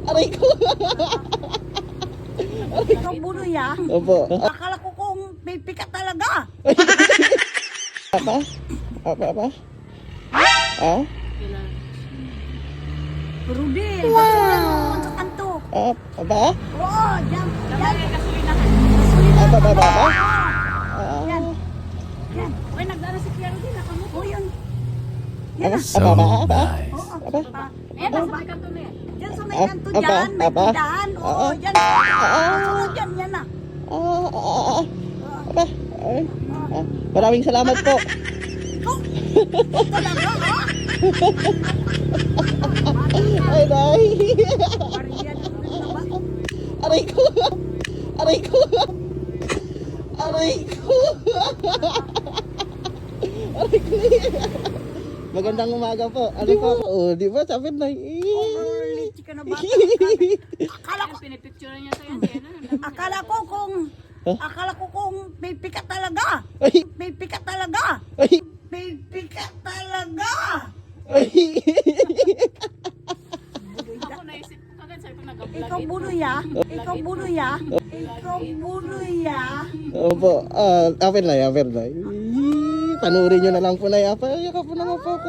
Aray ko. Ikaw buloy ah. Opo. Akala ko kung pipi ka talaga. Apa? Apa? Ah? Rudy, wow! Sa kanto. Apa? Oo, dyan. Dyan. Apa? Yan. Yan. Uy, nagdara si Kuya Rudy. Nakamot. O, yun. Yan ah. Apa? Oo. Apa? Ayan, nasa may kanto na yan. Dyan sa may kanto Apa? dyan. May Apa? tindahan. Oo, yan. Sunod yan. Yan ah. Apa? Maraming salamat po. Ikaw. Talaga ha? Ay, day. Marian. Aray ko. Aray ko. Aray ko. Aray ko. Magandang umaga po. Ano po? Oh, di ba? Sabi na. Overly chika na bata. Akala ko. Pinipicture niya sa yan. Akala ko kung pipi ka talaga. Ay. Pipi ka talaga. Ay. Pipi ka talaga. Ay. Ako naisip ko kagad, sabi ko nag-vlog Ikaw buloy ah. Ikaw buloy ah. Ikaw buloy ah. Opo. Apen na. Panurin nyo na lang po na. Yakap po naman po ako.